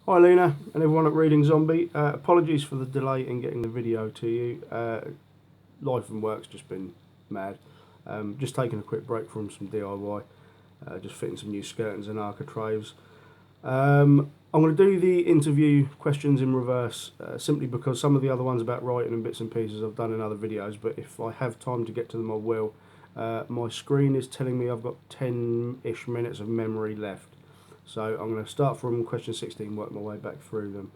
Hi Alina and everyone at Reading Zombie. Apologies for the delay in getting the video to you. Life and work's just been mad. Just taking a quick break from some DIY, just fitting some new skirtings and architraves. I'm going to do the interview questions in reverse, simply because some of the other ones about writing and bits and pieces I've done in other videos, but if I have time to get to them I will. My screen is telling me I've got 10-ish minutes of memory left. So I'm going to start from question 16, work my way back through them.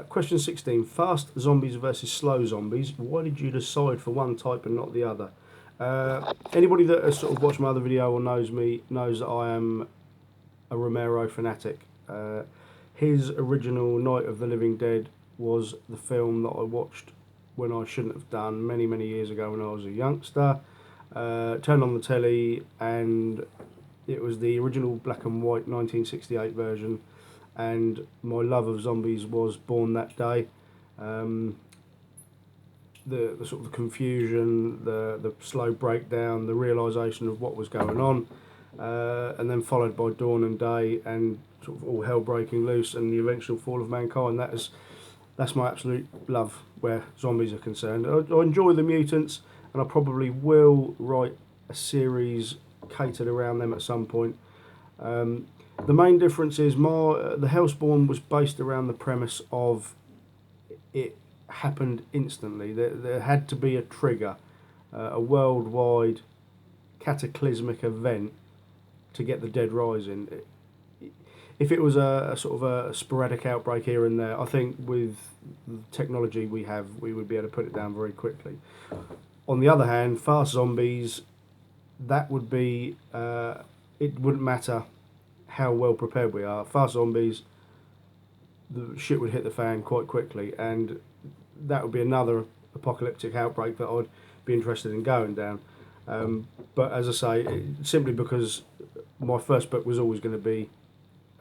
Question 16, fast zombies versus slow zombies. Why did you decide for one type and not the other? Anybody that has sort of watched my other video or knows me knows that I am a Romero fanatic. His original Night of the Living Dead was the film that I watched when I shouldn't have done many, many years ago when I was a youngster. Turned on the telly and it was the original black and white 1968 version, and my love of zombies was born that day. The sort of the confusion, the slow breakdown, the realisation of what was going on, and then followed by dawn and day and sort of all hell breaking loose and the eventual fall of mankind. That's my absolute love where zombies are concerned. I enjoy the mutants, and I probably will write a series catered around them at some point. The main difference is the Hellspawn was based around the premise of it happened instantly. There had to be a trigger, a worldwide cataclysmic event to get the dead rising. If it was a sort of a sporadic outbreak here and there, I think with the technology we have, we would be able to put it down very quickly. On the other hand, fast zombies, that would be, it wouldn't matter how well prepared we are. Fast zombies, the shit would hit the fan quite quickly, and that would be another apocalyptic outbreak that I'd be interested in going down. But as I say, simply because my first book was always going to be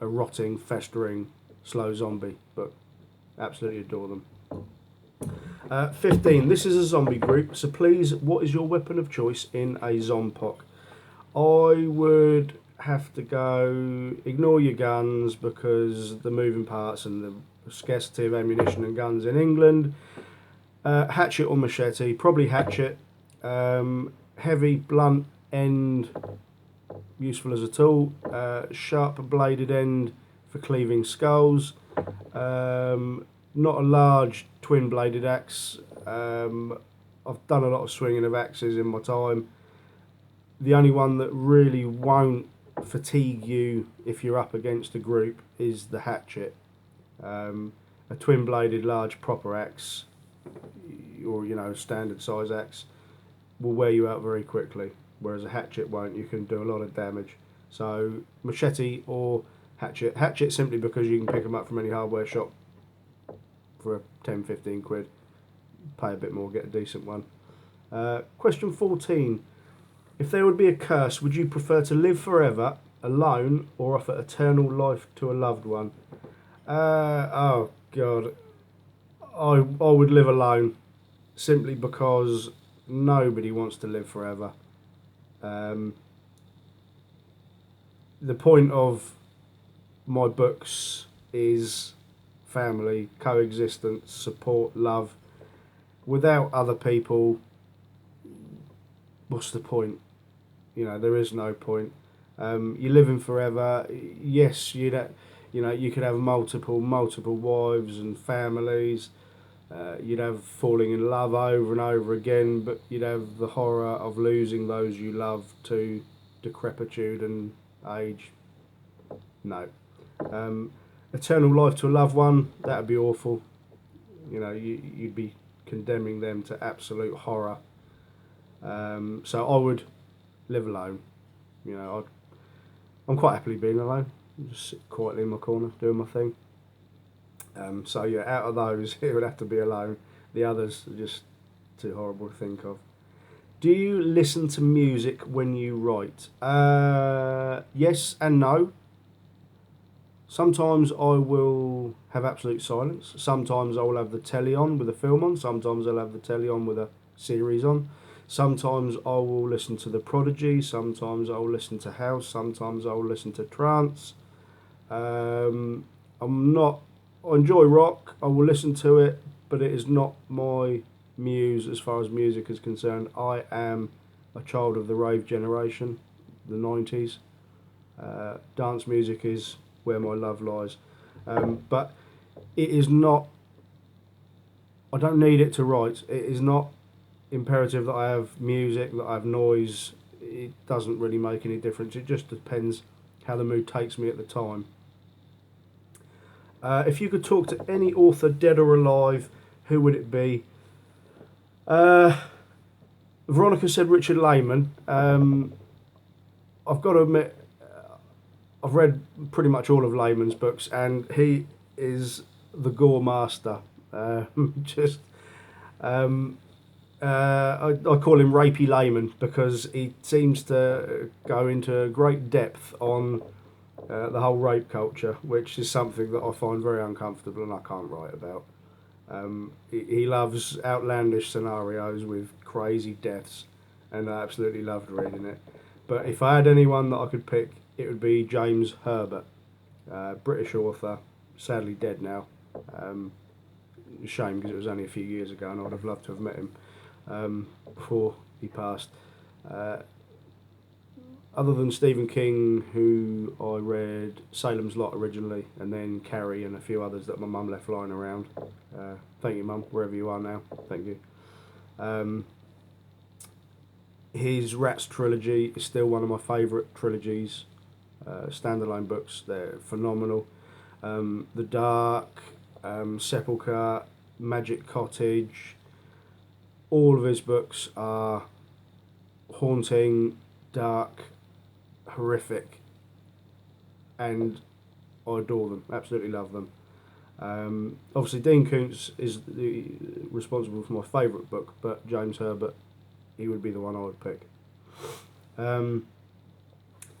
a rotting, festering, slow zombie, but absolutely adore them. 15. This is a zombie group, so please, what is your weapon of choice in a zompoc? I would have to go ignore your guns because the moving parts and the scarcity of ammunition and guns in England. Hatchet or machete, probably hatchet. Heavy, blunt end, useful as a tool. Sharp bladed end for cleaving skulls. Not a large twin bladed axe. I've done a lot of swinging of axes in my time. The only one that really won't fatigue you if you're up against a group is the hatchet. A twin bladed large proper axe, or standard size axe, will wear you out very quickly, whereas a hatchet won't. You can do a lot of damage. So machete or hatchet. Hatchet simply because you can pick them up from any hardware shop for 10-15 quid, pay a bit more, get a decent one. Question 14. If there would be a curse, would you prefer to live forever alone or offer eternal life to a loved one? Oh God, I would live alone, simply because nobody wants to live forever. The point of my books is family, coexistence, support, love. Without other people, what's the point? There is no point. You're living forever. Yes, you could have multiple wives and families. You'd have falling in love over and over again, but you'd have the horror of losing those you love to decrepitude and age. No. Eternal life to a loved one, that would be awful. You'd be condemning them to absolute horror. So I would live alone. I'm quite happily being alone. Just sit quietly in my corner doing my thing. So yeah, out of those, it would have to be alone. The others are just too horrible to think of. Do you listen to music when you write? Yes and no. Sometimes I will have absolute silence. Sometimes I will have the telly on with a film on. Sometimes I'll have the telly on with a series on. Sometimes I will listen to The Prodigy. Sometimes I will listen to house. Sometimes I will listen to trance. I'm not I enjoy rock. I will listen to it, but it is not my muse as far as music is concerned. I am a child of the rave generation, the 90s. Dance music is where my love lies. But it is not, I don't need it to write. It is not imperative that I have music, that I have noise. It doesn't really make any difference. It just depends how the mood takes me at the time. If you could talk to any author, dead or alive, who would it be? Veronica said Richard Lehman. I've got to admit, I've read pretty much all of Lehman's books, and he is the gore master. Just, I call him Rapey Lehman because he seems to go into great depth on the whole rape culture, which is something that I find very uncomfortable and I can't write about. He loves outlandish scenarios with crazy deaths, and I absolutely loved reading it. But if I had anyone that I could pick, it would be James Herbert, British author, sadly dead now. A shame because it was only a few years ago and I'd have loved to have met him before he passed. Other than Stephen King, who I read Salem's Lot originally, and then Carrie and a few others that my mum left lying around. Thank you, Mum, wherever you are now. Thank you. His Rats trilogy is still one of my favourite trilogies. Standalone books, they're phenomenal. The Dark, Sepulchre, Magic Cottage, all of his books are haunting, dark, horrific, and I adore them, absolutely love them. Obviously Dean Koontz is responsible for my favourite book, but James Herbert, he would be the one I would pick.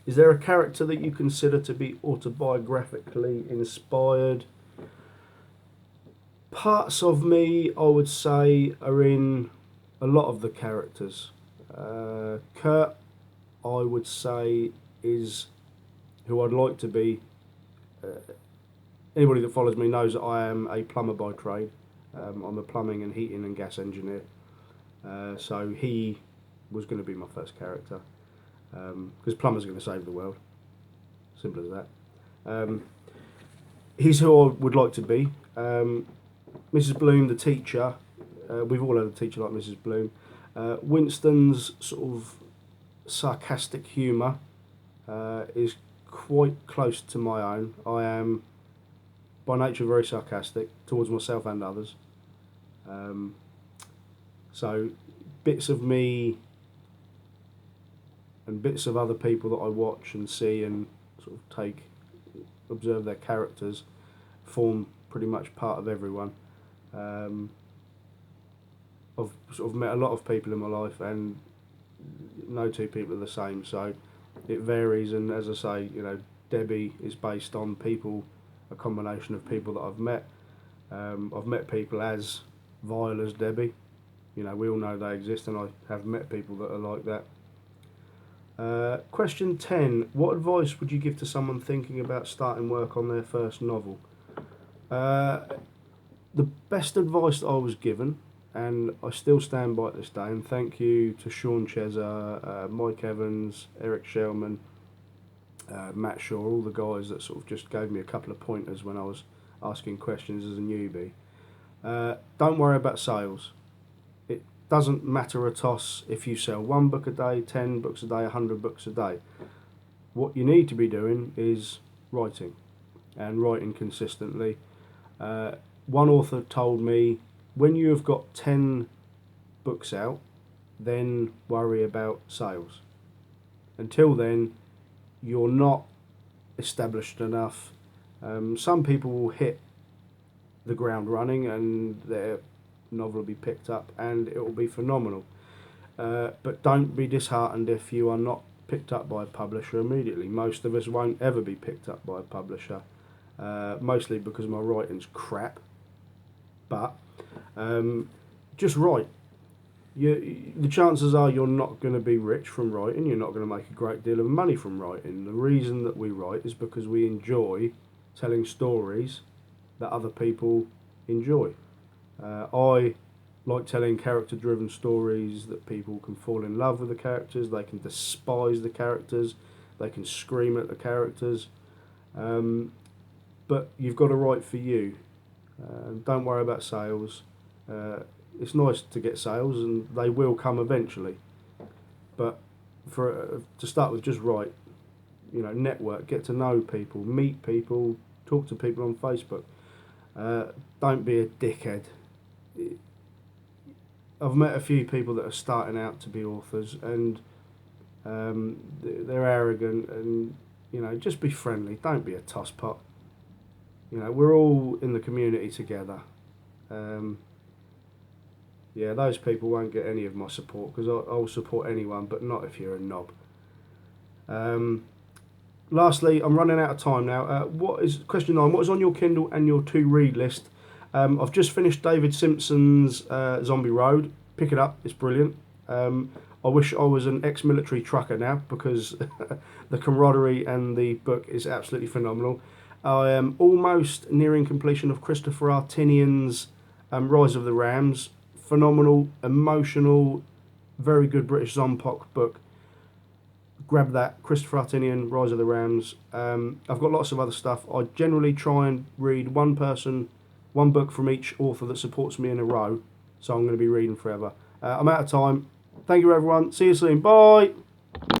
Is there a character that you consider to be autobiographically inspired? Parts of me, I would say, are in a lot of the characters. Kurt, I would say, is who I'd like to be. Anybody that follows me knows that I am a plumber by trade. I'm a plumbing and heating and gas engineer. So he was going to be my first character. Because plumbers are going to save the world. Simple as that. He's who I would like to be. Mrs. Bloom, the teacher. We've all had a teacher like Mrs. Bloom. Winston's sort of sarcastic humour is quite close to my own. I am by nature very sarcastic towards myself and others. So bits of me and bits of other people that I watch and see and sort of observe their characters form pretty much part of everyone. I've sort of met a lot of people in my life and no two people are the same, so it varies. And as I say, Debbie is based on people, a combination of people that I've met. I've met people as vile as Debbie. We all know they exist, and I have met people that are like that. Question 10. What advice would you give to someone thinking about starting work on their first novel? The best advice that I was given, and I still stand by it this day, and thank you to Sean Chezza, Mike Evans, Eric Shellman, Matt Shaw, all the guys that sort of just gave me a couple of pointers when I was asking questions as a newbie. Don't worry about sales. It doesn't matter a toss if you sell 1 book a day, 10 books a day, 100 books a day. What you need to be doing is writing, and writing consistently. One author told me, when you have got 10 books out, then worry about sales. Until then, you're not established enough. Some people will hit the ground running and their novel will be picked up and it will be phenomenal. But don't be disheartened if you are not picked up by a publisher immediately. Most of us won't ever be picked up by a publisher, mostly because my writing's crap. But just write. The chances are you're not going to be rich from writing. You're not going to make a great deal of money from writing. The reason that we write is because we enjoy telling stories that other people enjoy. I like telling character-driven stories that people can fall in love with the characters, they can despise the characters, they can scream at the characters, but you've got to write for you. Don't worry about sales. It's nice to get sales, and they will come eventually. But to start with, just write. Network, get to know people, meet people, talk to people on Facebook. Don't be a dickhead. I've met a few people that are starting out to be authors, and they're arrogant, and just be friendly. Don't be a tosspot. We're all in the community together. Those people won't get any of my support, because I'll support anyone, but not if you're a knob. Lastly, I'm running out of time now. Question 9? What is on your Kindle and your to-read list? I've just finished David Simpson's Zombie Road. Pick it up; it's brilliant. I wish I was an ex-military trucker now, because the camaraderie and the book is absolutely phenomenal. I am almost nearing completion of Christopher Artinian's Rise of the Rams. Phenomenal, emotional, very good British Zombie book. Grab that, Christopher Artinian, Rise of the Rams. I've got lots of other stuff. I generally try and read one book from each author that supports me in a row, so I'm going to be reading forever. I'm out of time. Thank you, everyone. See you soon. Bye.